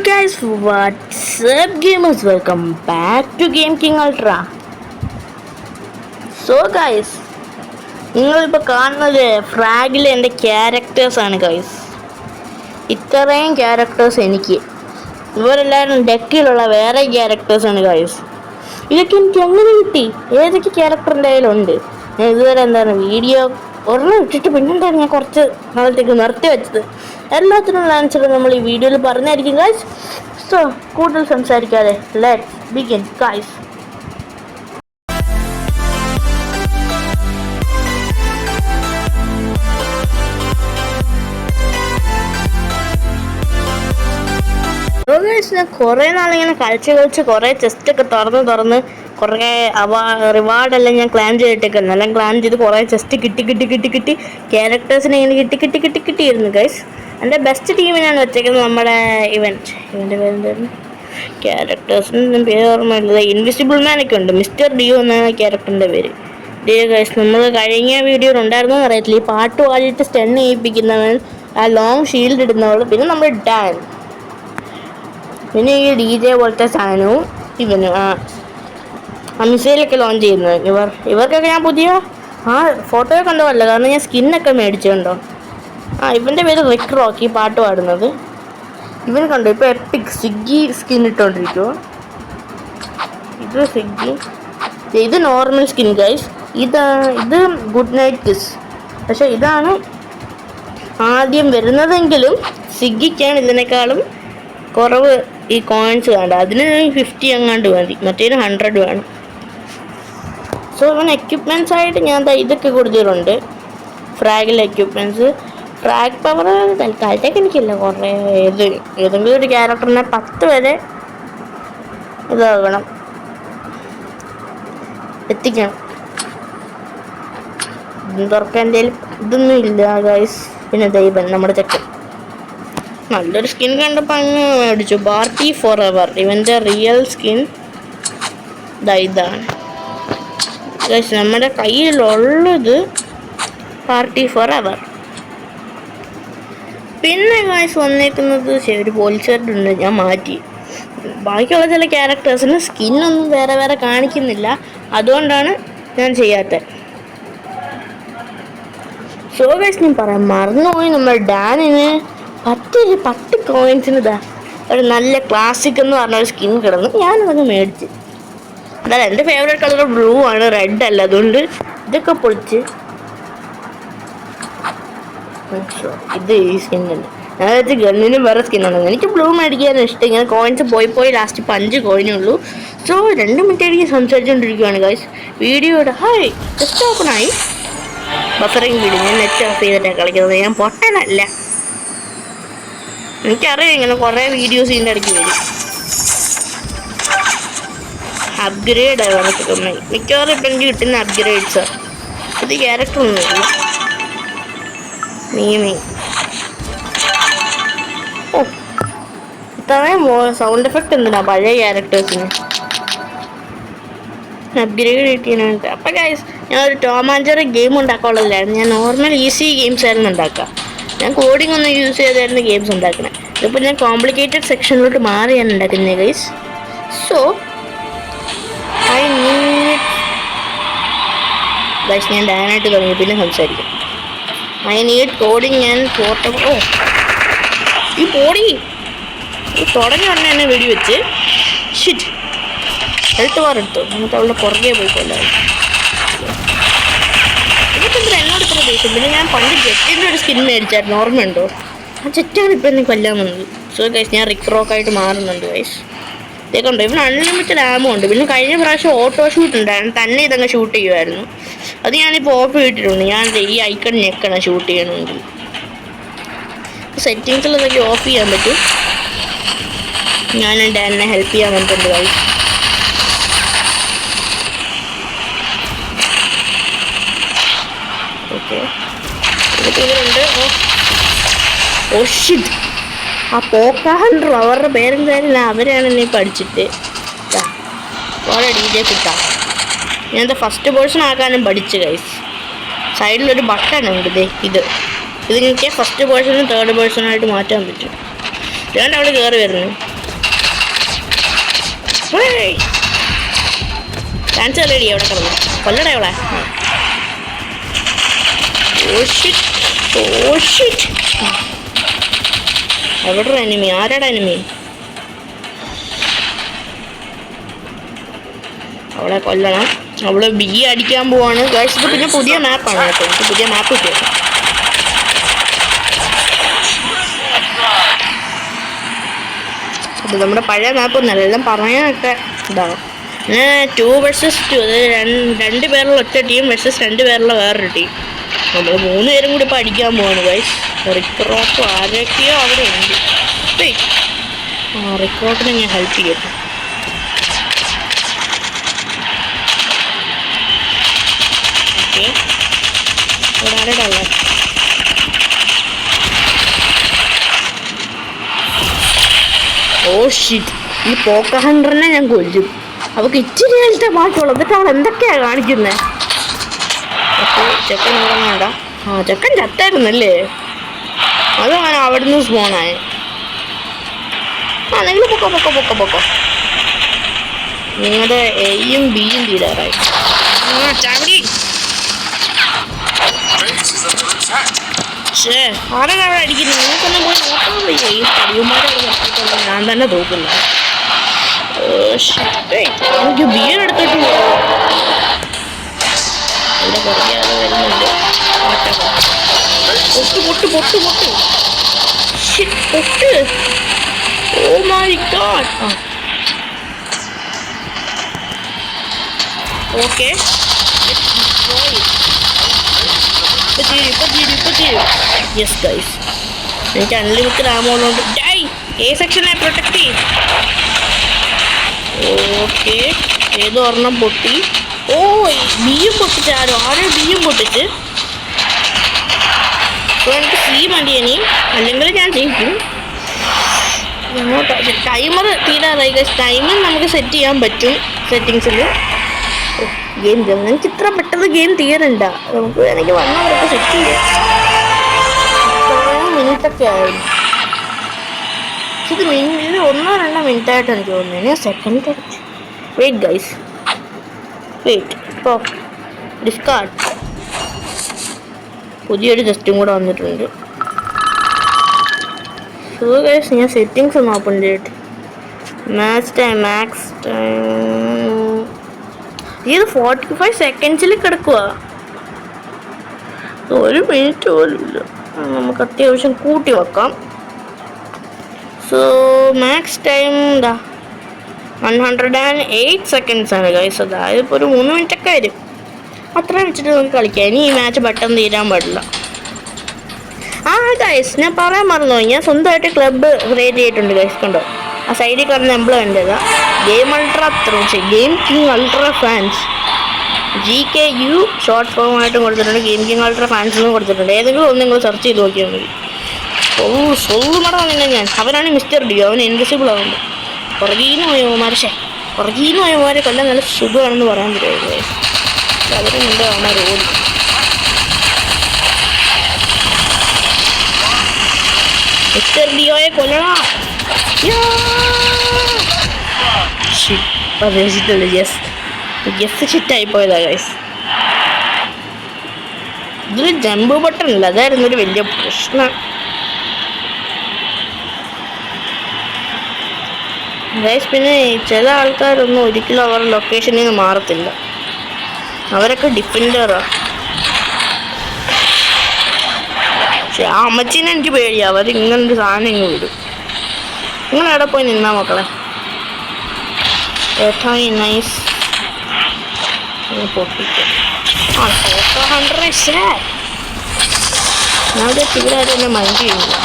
guys, what's up gamers? Welcome back to Game King Ultra. So guys, നിങ്ങളിപ്പോൾ കാണുന്നത് ഫ്രാഗിലെ എൻ്റെ ക്യാരക്ടേഴ്സാണ് guys. ഇത്രയും characters എനിക്ക്, ഇവരെല്ലാവരും ഡെക്കിലുള്ള വേറെ ക്യാരക്ടേഴ്സാണ് ഗൈസ്. ഇതൊക്കെ എനിക്ക് എങ്ങനെ കിട്ടി? ഏതൊക്കെ ക്യാരക്ടറിൻ്റെ കയ്യിലുണ്ട്? ഞാൻ ഇതുവരെ വീഡിയോ ഒരെണ്ണം ഇട്ടിട്ട് പിന്നെന്താണ് ഞാൻ കുറച്ച് നാളത്തേക്ക് നിർത്തി വെച്ചത്. എല്ലാത്തിനും ആൻസർ നമ്മൾ ഈ വീഡിയോയിൽ പറഞ്ഞായിരിക്കും ഗൈസ്. സോ കൂടുതൽ സംസാരിക്കാതെ ലെറ്റ്സ് ബിഗിൻ ഗൈസ്. ഞാൻ കുറേ നാളിങ്ങനെ കളിച്ച് കുറേ ചെസ്റ്റൊക്കെ തുറന്ന് കുറേ റിവാർഡെല്ലാം ഞാൻ ക്ലാം ചെയ്തിട്ടേക്കുന്നു. എല്ലാം ക്ലാം ചെയ്ത് കുറേ ചെസ്റ്റ് കിട്ടി ക്യാരക്ടേഴ്സിനെ ഇങ്ങനെ കിട്ടിയിരുന്നു ഗൈസ്. എൻ്റെ ബെസ്റ്റ് ടീമിനാണ് വെച്ചേക്കുന്നത് നമ്മുടെ ഇവൻ്റെ പേരെന്തായിരുന്നു, ക്യാരക്ടേഴ്സിന് പേര് ഓർമ്മയില്ല. ഇൻവിസിബിൾ മാനൊക്കെ ഉണ്ട്, മിസ്റ്റർ ഡിയോ എന്നാണ് ക്യാരക്ടറിൻ്റെ പേര്. ഡിയോ ഗൈസ്, നമ്മൾ കഴിഞ്ഞ വീഡിയോയിൽ ഉണ്ടായിരുന്നോ അറിയത്തില്ല, ഈ പാട്ട് പാടിയിട്ട് സ്റ്റൺ ചെയ്യിപ്പിക്കുന്നവൻ, ആ ലോങ് ഷീൽഡ് ഇടുന്നവൾ, പിന്നെ നമ്മുടെ ഡാൻ, പിന്നെ ഈ DJ പോലത്തെ സാധനവും ഇവനും ആ മിസൈലൊക്കെ ലോഞ്ച് ചെയ്യുന്നത് ഇവർക്കൊക്കെ ഞാൻ പുതിയ ഫോട്ടോയെ കണ്ടതല്ല, കാരണം ഞാൻ സ്കിന്നൊക്കെ മേടിച്ചുകൊണ്ടോ. ഇവൻ്റെ പേര് റിക് റോക്കി, പാട്ട് പാടുന്നത്. ഇവന് കണ്ടോ ഇപ്പോൾ എപ്പിക് സ്വിഗ്ഗി സ്കിൻ ഇട്ടുകൊണ്ടിരിക്കുമോ. ഇത് സ്വിഗ്ഗി, ഇത് നോർമൽ സ്കിൻ ഗൈസ്. ഇത് ഗുഡ് നൈറ്റ് കിസ്. പക്ഷെ ഇതാണ് ആദ്യം വരുന്നതെങ്കിലും സ്വിഗ്ഗിക്കാണ് ഇതിനേക്കാളും കുറവ് ഈ കോയിൻസ് വേണ്ട. അതിന് 50 അങ്ങാണ്ട് മതി, മറ്റേതിന് 100 വേണം. സോ ഇവൻ എക്യുപ്മെൻറ്റ്സ് ആയിട്ട് ഞാൻ ഇതൊക്കെ കൊടുത്തിട്ടുണ്ട്, ഫ്രാഗിലെ എക്യുപ്മെൻറ്റ്സ്. ഫ്രാഗ് പവർ തൽക്കാലത്തേക്ക് എനിക്കില്ല. കുറേ ഏതെങ്കിലും ഒരു ക്യാരക്ടറിനെ 10 വരെ ഇതാകണം, എത്തിക്കണം. തുറക്കാൻ എന്തെങ്കിലും ഇതൊന്നും ഇല്ല ഗൈസ്. പിന്നെ ദൈവം നമ്മുടെ ചെക്കൻ നല്ലൊരു സ്കിൻ കണ്ടപ്പോൾ അങ്ങ് മേടിച്ചു, പാർട്ടി ഫോർ എവർ. ഇവൻ്റെ റിയൽ സ്കിൻ ഇതാണ് ഗൈസ്. നമ്മുടെ കയ്യിലുള്ളത് പാർട്ടി ഫോർ എവർ. പിന്നെ ഗൈസ് വന്നേക്കുന്നത് ഒരു പോലീസുകാരുണ്ട്, ഞാൻ മാറ്റി. ബാക്കിയുള്ള ചില ക്യാരക്ടേഴ്സിന് സ്കിന്നൊന്നും വേറെ കാണിക്കുന്നില്ല, അതുകൊണ്ടാണ് ഞാൻ ചെയ്യാത്തത്. സോ ഗൈസ്, ഞാൻ പറയാൻ മറന്നുപോയി, നമ്മുടെ ഡാനിന് 10 കോയിൻസിന് ഒരു നല്ല ക്ലാസിക് എന്ന് പറഞ്ഞൊരു സ്കിൻ കിടന്നു. ഞാനതൊക്കെ മേടിച്ച്. അതായത് എൻ്റെ ഫേവറേറ്റ് കളർ ബ്ലൂ ആണ്, റെഡ് അല്ല. അതുകൊണ്ട് ഇതൊക്കെ പൊളിച്ച് ഇത് ഈ സ്കിന്നുണ്ട്. അതായത് ഗണ്ണിനും വേറെ സ്കിന്നാണ്. എനിക്ക് ബ്ലൂ മേടിക്കാനും ഇഷ്ടം. ഇങ്ങനെ കോയിൻസ് പോയി ലാസ്റ്റ് 5 കോയിനേ ഉള്ളൂ. സോ 2 മിനിറ്റ് എനിക്ക് സംസാരിച്ചുകൊണ്ടിരിക്കുകയാണ് ഗൈസ്. വീഡിയോയുടെ ജസ്റ്റ് ഓപ്പണായി ബഫറിങ് വീഡിയോ. ഞാൻ നെറ്റ് ഓഫ് ചെയ്തിട്ടാണ് കളിക്കുന്നത്, ഞാൻ പൊട്ടനല്ല. എനിക്കറിയാം ഇങ്ങനെ കുറേ വീഡിയോസ് ഇതിൻ്റെ ഇടയ്ക്ക് വരും. അപ്ഗ്രേഡ് ആവാൻ മിക്കവാറും ഇപ്പം എനിക്ക് കിട്ടുന്ന അപ്ഗ്രേഡ്സ്. ഇത് ക്യാരക്ടർ ഒന്നുമില്ല. മീമി ഇത്രയും സൗണ്ട് എഫക്റ്റ് എന്തിനാ പഴയ ക്യാരക്ടേഴ്സിന് അപ്ഗ്രേഡ് കിട്ടിയാനായിട്ട്. അപ്പം ഗൈസ്, ഞാൻ ഒരു ടോം ആൻഡ് ജെറി ഗെയിം ഉണ്ടാക്കാനുള്ളതായിരുന്നു. ഞാൻ നോർമൽ ഈസി ഗെയിംസ് ആയിരുന്നു ഉണ്ടാക്കുക. ഞാൻ കോഡിംഗ് ഒന്നും യൂസ് ചെയ്തായിരുന്നു ഗെയിംസ് ഉണ്ടാക്കണേ. ഇതിപ്പോൾ ഞാൻ കോംപ്ലിക്കേറ്റഡ് സെക്ഷനിലോട്ട് മാറിയാണ് ഉണ്ടാക്കുന്നത് guys. So I need guys, ഞാൻ ഡാനായിട്ട് തുടങ്ങി, പിന്നെ സംസാരിക്കാം. I need coding and portable. ഈ പോടി തുടങ്ങി പറഞ്ഞ എന്നെ വെടിവെച്ച് ഷിറ്റ് ഹെൽത്ത് വാർ എടുത്തു. എന്നിട്ട് അവളുടെ പുറകെ പോയിക്കൊല്ലായി. ഇതൊക്കെ എന്നോട് ഇത്ര ദേഷ്യം. പിന്നെ ഞാൻ പണ്ട് ജെറ്റിൻ്റെ ഒരു സ്കിൻ മേടിച്ചായിരുന്നു, ഓർമ്മയുണ്ടോ? ആ ജെറ്റാണ് ഇപ്പം എന്നെ കൊല്ലാൻ വന്നത്. സോ ഗൈസ്, ഞാൻ റിക് റോക്കായിട്ട് മാറുന്നുണ്ട് ഗൈസ്. ഇതേക്കുണ്ട്, ഇവന് അൺലിമിറ്റഡ് ആമോ ഉണ്ട്. പിന്നെ കഴിഞ്ഞ പ്രാവശ്യം ഓട്ടോ ഷൂട്ട് ഉണ്ടായിരുന്നു, തന്നെ ഇതങ്ങ് ഷൂട്ട് ചെയ്യുമായിരുന്നു. അത് ഞാനിപ്പോൾ ഓഫ് ചെയ്തിട്ടുണ്ട്. ഞാൻ ഈ ഐക്കൺ ഞെക്കണം ഷൂട്ട് ചെയ്യണമെങ്കിൽ. സെറ്റിങ്സിലതൊക്കെ ഓഫ് ചെയ്യാൻ പറ്റും. ഞാൻ എന്നെ ഹെൽപ്പ് ചെയ്യാൻ വന്നിട്ടുണ്ട് ഗൈസ്. ഓക്കെ, ഇവരുണ്ട്. ഓ ഷിറ്റ്, ആ പോക്കാഹൻഡ്രോ അവരുടെ പേരെന്തായാലും അവരാണ് എന്നെ പഠിച്ചിട്ട് ഓരോ DJ കിട്ടാം. ഞാനത് ഫസ്റ്റ് പേഴ്സൺ ആക്കാനും പഠിച്ചു ഗൈസ്. സൈഡിലൊരു ബട്ടണുണ്ട്, ഇത് നിങ്ങൾക്ക് ഫസ്റ്റ് പേഴ്സണും തേർഡ് പേഴ്സണായിട്ട് മാറ്റാൻ പറ്റും. രണ്ട് അവൾ കയറി വരുന്നു. ഡാൻസ് റെഡി എവിടെ കിടന്നു കൊല്ലട എവിടെ എവിടെ എനിമി ആരാടാ എനിമി അവളെ കൊല്ലണം അവള് ബി അടിക്കാൻ പോവാണ് ഗൈസ് ഇത് പിന്നെ പുതിയ മാപ്പാണ് കേട്ടോ എനിക്ക് പുതിയ മാപ്പ് കിട്ടിയത് അത് നമ്മുടെ പഴയ മാപ്പൊന്നല്ല എല്ലാം പറയാനൊക്കെ ഇതാണ് പിന്നെ 2 vs 2 അതായത് 2 പേരുള്ള ഒറ്റ ടീം വേഴ്സസ് 2 പേരുള്ള വേറൊരു ടീം നമ്മൾ 3 പേരും കൂടി ഇപ്പോൾ അടിക്കാൻ പോവാണ് ഗൈസ് റിക്രോട്ടും ആരൊക്കെയോ അവിടെ ഉണ്ട് റിക്രോട്ടിനെ ഞാൻ ഹെൽപ്പ് ചെയ്യട്ടെ ഓക്കെ അവിടെ ആരുടെ ഉള്ളത് ഓ ഷിറ്റ് ഈ പോക്കഹണ്ടറിനെ ഞാൻ കൊല്ലും അവൾക്ക് ഇച്ചിരി നേരത്തെ ബാക്കിയുള്ളൂ എന്നിട്ട് അവൾ എന്തൊക്കെയാണ് കാണിക്കുന്നത് അപ്പോൾ ചെക്കൻ ഇവിടെ വേണ്ട ചെക്കൻ ചത്തായിരുന്നല്ലേ അതാണ് അവിടുന്ന് സ്പോണായ നിങ്ങൾ പൊക്കോ നിങ്ങളുടെ എയും ബിയും തീരാറായി ചാവടി ആരാണ് അവിടെ അടിക്കുന്നത് നിങ്ങൾക്കൊന്നും പോയി നോക്കാൻ വയ്യ ഈ കഴിയുമാരെ ഞാൻ തന്നെ തോക്കുന്നത് എനിക്ക് ബിയർ എടുത്തിട്ട് ഇവിടെ കുറയാതെ വരുന്നുണ്ട് പൊട്ട് ഓ മൈ ഗോഡ് ഓക്കെ ഇപ്പൊ യെസ് ഗൈസ് എനിക്ക് അൺലിമിറ്റഡ് ആമോളുണ്ട് ഡൈ എ സെക്ഷനെ പ്രൊട്ടക്ട് ചെയ്യും ഓക്കെ ഏതോ ഒരെണ്ണം പൊട്ടി ഓ ബിയും പൊട്ടിച്ച് ആരും ബിയും പൊട്ടിച്ച് അപ്പോൾ എനിക്ക് സി മതി ഇനി അല്ലെങ്കിൽ ഞാൻ ജയിക്കും ടൈമർ തീരാറായി ടൈമർ നമുക്ക് സെറ്റ് ചെയ്യാൻ പറ്റും സെറ്റിങ്സിൽ ഗെയിം എനിക്ക് ഇത്ര പെട്ടെന്ന് ഗെയിം തീരണ്ട നമുക്ക് വേണമെങ്കിൽ വന്നവരൊക്കെ സെറ്റ് ചെയ്യാം മിനിറ്റൊക്കെ ആയിരുന്നു ഇത് 1-2 മിനിറ്റായിട്ട് എനിക്ക് തോന്നുന്നു ഞാൻ സെക്കൻഡ് വെയിറ്റ് ഗൈസ് വെയിറ്റ് ഇപ്പോൾ ഡിസ്കാർഡ് പുതിയൊരു ടെസ്റ്റും കൂടെ വന്നിട്ടുണ്ട് സോ ഗൈസ് ഞാൻ സെറ്റിങ്സ് ഒന്ന് ഓപ്പൺ ചെയ്തിട്ട് മാക്സ് ടൈം ഇത് 45 സെക്കൻഡ്സിൽ കിടക്കുക 1 മിനിറ്റ് പോലും ഇല്ല നമുക്ക് അത്യാവശ്യം കൂട്ടി വെക്കാം സോ മാക്സ് ടൈം എന്താ 108 സെക്കൻഡ്സ് ആണ് ഗൈസ് അതായത് ഇപ്പോൾ ഒരു 3 മിനിറ്റൊക്കെ വരും അത്ര വെച്ചിട്ട് നമുക്ക് കളിക്കാം ഇനി ഈ മാച്ച് പെട്ടെന്ന് തീരാൻ പാടില്ല ഗൈസ് ഞാൻ പറയാൻ മറന്നു ഞാൻ സ്വന്തമായിട്ട് ക്ലബ്ബ് ക്രിയേറ്റ് ചെയ്തിട്ടുണ്ട് ഗൈസ് കണ്ടോ ആ സൈഡിൽ കാണുന്ന എംബ്ലം എൻ്റെതാ game ultra game king ultra fans GKU short ഫോമായിട്ടും കൊടുത്തിട്ടുണ്ട് ഗെയിം കിങ് അൾട്രാ ഫാൻസിനും കൊടുത്തിട്ടുണ്ട് ഏതെങ്കിലും ഒന്ന് നിങ്ങൾ സെർച്ച് ചെയ്ത് നോക്കിയാൽ മതി മടങ്ങുന്നില്ല ഞാൻ അവനാണ് മിസ്റ്റർ ഡി അവൻ ഇൻവിസിബിൾ ആവുന്നുണ്ട് പുറകീന്ന് പോയമാരെ കൊല്ലാൻ നല്ല സുഖമാണെന്ന് പറയാൻ പറ്റുമോ അവരെ മുമ്പേ അവന്മാർ ഓടി മിസ്റ്റർ ഡിയോയെ കൊല്ലണോ പ്രതീക്ഷിച്ചിട്ടുണ്ട് യെസ് ഷിറ്റായി പോയതാ ഗൈസ് ഇതിൽ ജമ്പ് ബട്ടൺ ഇല്ല അതായിരുന്നു ഒരു വലിയ പ്രശ്നം ഗൈസ് പിന്നെ ചില ആൾക്കാരൊന്നും ഒരിക്കലും അവരുടെ ലൊക്കേഷനിൽ നിന്ന് മാറത്തില്ല അവരൊക്കെ ഡിഫൻഡറാ പക്ഷെ ആ അമ്മച്ചീനെ എനിക്ക് പേടിയാ അവർ ഇങ്ങനൊരു സാധനം ഇങ്ങ് വിടും നിങ്ങൾ എവിടെ പോയി നിന്നാ മക്കളെ നൈസ് പൊട്ടിക്കും ഞാൻ ഇവരാരും എന്നെ മൈൻഡ് ചെയ്യുന്നില്ല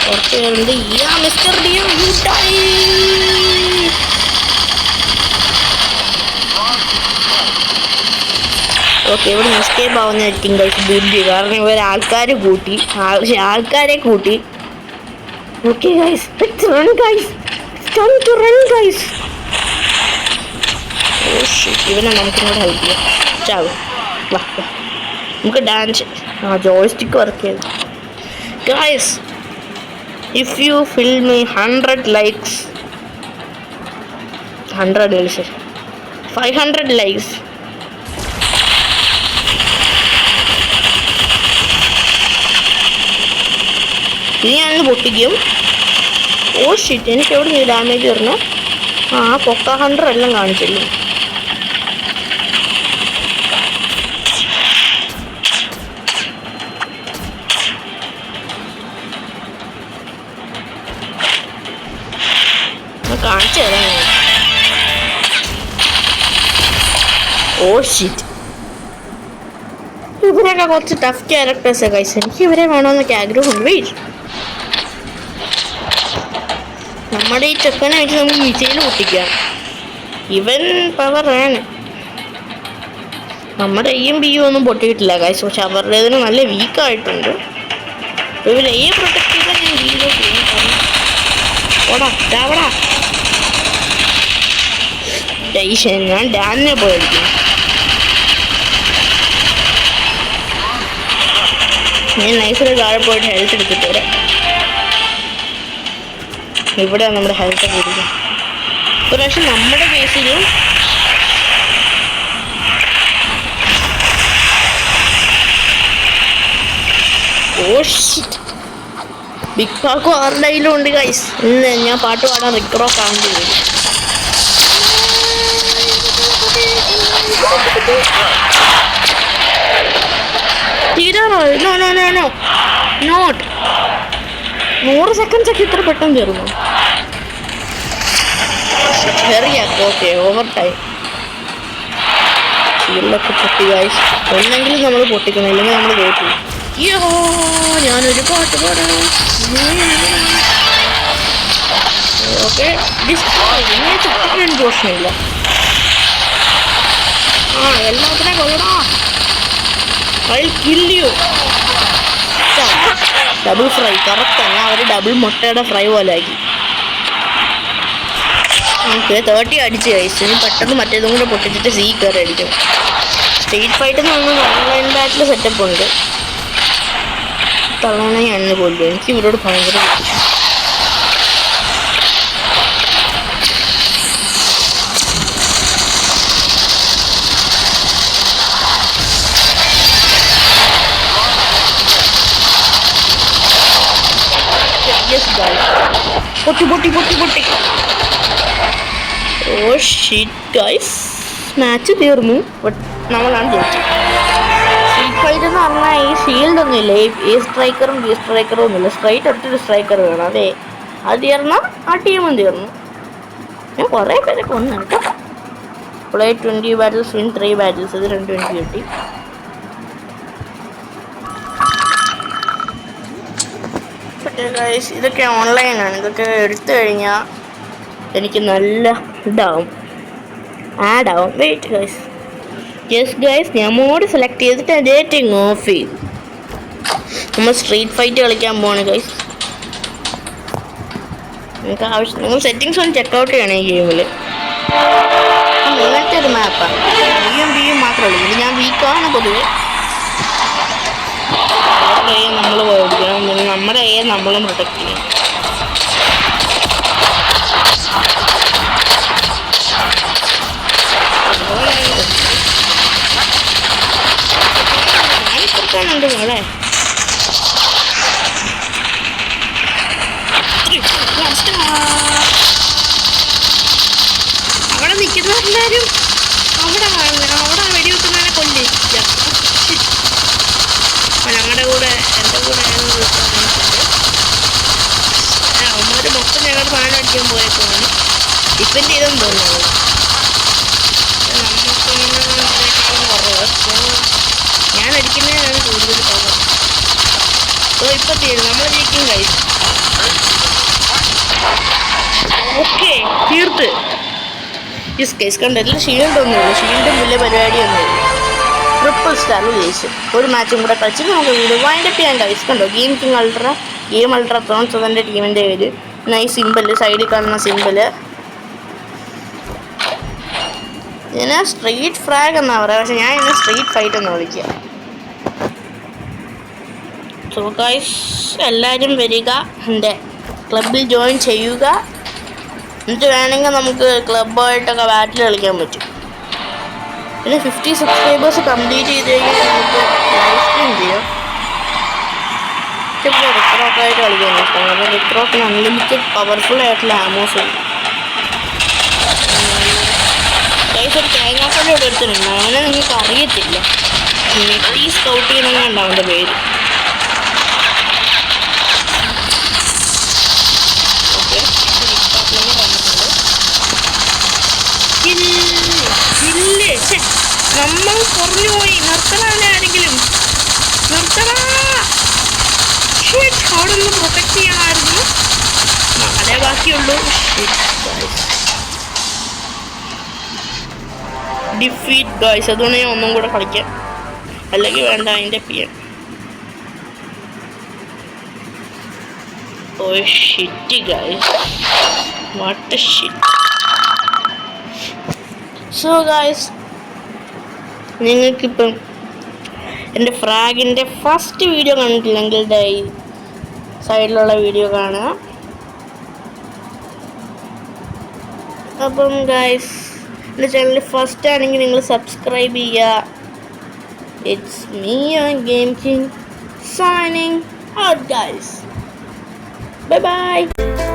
കുറച്ച് പേരുണ്ട് മിസ്റ്റർ ഡിയോ ഓക്കെ ഇവിടെ എസ്കേപ്പ് ആവുന്നതായിരിക്കും ഗൈസ് ബുദ്ധി കാരണം ഇവർ ആൾക്കാരെ കൂട്ടി okay guys let's run guys it's time to run guys oh shit ഇവനെ നമുക്കിങ്ങോട്ട് ഹെൽപ്പ് ചെയ്യാം ചാവും വാ നമുക്ക് ഡാൻസ് ജോയ്സ്റ്റിക്ക് വർക്ക് ചെയ്യാം guys if you fill me 100 likes 100 likes, 500 likes. ഇനി ഞാനിത് പൊട്ടിക്കും. ഓ ഷിറ്റ്, എനിക്ക് എവിടെ നിന്ന് ഡാമേജ് വരണം? പൊക്ക 100 എല്ലാം കാണിച്ചല്ലോ. കാണിച്ചു തരാം. ഓ ഷിറ്റ്, ഇവരൊക്കെ കുറച്ച് ടഫ് ക്യാരക്ടേഴ്സ് ഗൈസ്. എനിക്ക് ഇവരെ വേണമെന്നൊക്കെ ആഗ്രഹമുണ്ട്. വെയിറ്റ്, നമ്മുടെ ഈ ചെക്കനെ വെച്ച് നമുക്ക് മിസൈൽ പൊട്ടിക്കാം. ഇവൻ പവറാണ്. നമ്മുടെ എയും ബിയും ഒന്നും പൊട്ടിയിട്ടില്ല ഗൈസ്, പക്ഷെ അവരുടേതിന് നല്ല വീക്കായിട്ടുണ്ട്. ഇവർ എയെ പ്രൊട്ടക്ട് ചെയ്താൽ ഞാൻ ബിയിലോട്ട് പോകും. ഓടാ ഡാവടാ ഡൈഷൻ, ഞാൻ ഡാനിനെ പോയിരിക്കും. ഞാൻ നൈസിൽ താഴെ പോയിട്ട് ഹെൽത്ത് എടുത്തിട്ട് വരാം. ഇവിടെ നമ്മുടെ ഹെൽത്ത് കൂടിക്കും. ഒരു പ്രാവശ്യം നമ്മുടെ കേസിലും ബിഗ് പാക്കും ആരുടെയിലും ഉണ്ട് ഗൈസ്. ഇന്ന് ഞാൻ പാട്ട് പാടാൻ റിക്കറോ കാണേണ്ടി വരും. തീരാറോ? നോട്ട് 100 സെക്കൻഡ്സ് ഒക്കെ ഇത്ര പെട്ടെന്ന് തീർന്നു. Okay, over time. ഷീൽഡൊക്കെ പൊട്ടി ഗൈസ്. ഒന്നെങ്കിലും നമ്മൾ പൊട്ടിക്കണം, ഇല്ലെങ്കിൽ നമ്മൾ തോറ്റു. ഞാനൊരു പാട്ട് പാടാം. ഓക്കെ, ഡിസ്കോഷൻ പ്രശ്നമില്ല. എല്ലാത്തിനെ കൊല്ലടാ. I kill you. Double fry correct അല്ല, അവർ ഡബിൾ മുട്ടയുടെ ഫ്രൈ പോലെ ആക്കി. ഓക്കെ, 30 അടിച്ച് കഴിച്ചു. ഇനി പെട്ടെന്ന് മറ്റേതും കൂടെ പൊട്ടിച്ചിട്ട് സീ കയറി അടിക്കും. സ്ട്രീറ്റ് ഫൈറ്റ് എന്ന് പറഞ്ഞാൽ ഓൺലൈൻ ബാറ്റിൽ സെറ്റപ്പ് ഉണ്ട്. തവണ ഞാൻ കൊല്ലും. എനിക്ക് ഇവരോട് ഭയങ്കര പൊട്ടി പൊട്ടി പൊട്ടി പൊട്ടി. ഓ ഷിറ്റ് ഗൈസ്, മാച്ച് തീർന്നു. ബട്ട് നമ്മളാണ് ജയിച്ചത്. സ്ട്രീറ്റ് ഫൈറ്റ് എന്ന് പറഞ്ഞാൽ ഈ ഷീൽഡ് ഒന്നുമില്ല, ഈ സ്ട്രൈക്കറും ബി സ്ട്രൈക്കറും ഒന്നുമില്ല. സ്ട്രൈറ്റ് ഒറ്റൊരു സ്ട്രൈക്കർ വേണം. അതെ, അത് തീർന്നാൽ ആ ടീമും തീർന്നു. ഞാൻ കുറേ പേരെ കൊന്നു കേട്ടോ. Play 20 battles, win 3 battles. ഇത് 220 കിട്ടി. ഗൈസ്, ഇതൊക്കെ ഓൺലൈനാണ്. ഇതൊക്കെ എടുത്തു കഴിഞ്ഞാൽ എനിക്ക് നല്ല ഇതാവും, ആഡാവും. വെയിറ്റ് ഗൈസ്, യെസ് ഗൈസ്, ഞാൻ മോഡ് സെലക്ട് ചെയ്തിട്ട് ഡേറ്റിംഗ് ഓഫ് ചെയ്തു. നമ്മൾ സ്ട്രീറ്റ് ഫൈറ്റ് കളിക്കാൻ പോവാണ് ഗൈസ്. നിങ്ങൾക്ക് ആവശ്യം നിങ്ങൾ സെറ്റിങ്സ് ഒന്ന് ചെക്കൗട്ട് ചെയ്യണം ഈ ഗെയിമിൽ. ഇങ്ങനത്തെ ഒരു മാപ്പാണ്. ബിയും മാത്രമേ ഉള്ളൂ. ഞാൻ വീക്കാണ് പൊതുവെ. നമ്മൾ പോയിരിക്കണം, നമ്മുടെ എയെ നമ്മളും പ്രൊട്ടക്ട് ചെയ്യണം. ഞാനിപ്പുറത്താണുണ്ട് മോളെ. അവിടെ നിൽക്കുന്നവരെല്ലാവരും അവിടെ വെടിവെക്കുന്നതിനെ കൊല്ലില്ല. ഞങ്ങളുടെ കൂടെ എൻ്റെ കൂടെ അവന്മാർ മൊത്തം ഞങ്ങളുടെ സാധനം അടിക്കാൻ പോയപ്പോഴാണ് ഡിപ്പെൻഡ് ചെയ്തെന്ന് തോന്നുന്നത്. നമുക്കൊന്നും കുറവ്, ഞാൻ അടിക്കുന്നതിനാണ് കൂടുതൽ പവർ. ഇപ്പം തീരും, നമ്മൾ ജയിക്കും കഴിച്ചു. ഓക്കെ, തീർത്ത്. യെസ് കേസ് കണ്ടില്ല, ഷീൽഡൊന്നുമില്ല. ഷീൽഡും വലിയ പരിപാടിയൊന്നുമില്ല. ട്രിപ്പിൾ സ്റ്റാർ ജയിച്ചു. ഒരു മാച്ചും കൂടെ കളിച്ച് നമുക്ക് വീട് വൈൻഡപ്പ് ചെയ്യാൻ കഴിച്ചു. കണ്ടോ, ഗെയിം അൾട്ര ത്രോൺസ് അതെൻ്റെ ടീമിൻ്റെ പേര്. നൈസ് സിമ്പിള്, സൈഡിൽ കാണുന്ന സിമ്പിള്. ഇതിനെ സ്ട്രീറ്റ് ഫ്രാഗ് എന്നാ പറയുക, പക്ഷെ ഞാൻ ഇതിനെ സ്ട്രീറ്റ് ഫൈറ്റ് എന്ന് വിളിക്കുക. സോ ഗൈസ്, എല്ലാവരും വരിക, എൻ്റെ ക്ലബിൽ ജോയിൻ ചെയ്യുക. എന്നിട്ട് വേണമെങ്കിൽ നമുക്ക് ക്ലബ്ബായിട്ടൊക്കെ ബാറ്റിൽ കളിക്കാൻ പറ്റും. പിന്നെ 50 സബ്സ്ക്രൈബേഴ്സ് കംപ്ലീറ്റ് ചെയ്ത് കഴിഞ്ഞാൽ നമുക്ക് ലൈവ് സ്ട്രീം ചെയ്യാം. പക്ഷേ റിക്രോക്കായിട്ട് കളിക്കാൻ ഇഷ്ടം. കാരണം റിക്രോക്കിന് അൺലിമിറ്റഡ് പവർഫുൾ ആയിട്ടുള്ള ആമോസ് ഉണ്ട്. ഗൈസ് ഒരു തേങ്ങാപ്പഴം ഇവിടെ എടുത്തിട്ടുണ്ട്. അങ്ങനെ നിങ്ങൾക്ക് അറിയത്തില്ല. നെറ്റി സ്കൗട്ട് ചെയ്യണമെന്നാണ് അവൻ്റെ പേര്. ഓക്കെ നമ്മൾ കുറഞ്ഞു പോയി. നിർത്തണല്ലേ ആരെങ്കിലും, നിർത്തണ. അവിടെ ഒന്ന് പ്രൊട്ടക്ട് ചെയ്യണമായിരുന്നു. അതേ ബാക്കിയുള്ളൂ. Defeat guys. അതുകൊണ്ട് ഞാൻ ഒന്നും കൂടെ കളിക്കാം. അല്ലെങ്കിൽ വേണ്ട അതിൻ്റെ PM. Oh shit guys, what a shit. So guys, നിങ്ങൾക്കിപ്പം എൻ്റെ ഫ്രാഗിൻ്റെ ഫസ്റ്റ് വീഡിയോ കണ്ടിട്ടില്ലെങ്കിൽ സൈഡിലുള്ള വീഡിയോ കാണുക. അപ്പം ഗൈസ്, എൻ്റെ ചാനൽ ഫസ്റ്റ് ആണെങ്കിൽ നിങ്ങൾ സബ്സ്ക്രൈബ് ചെയ്യുക. It's me game king signing out guys. Bye bye.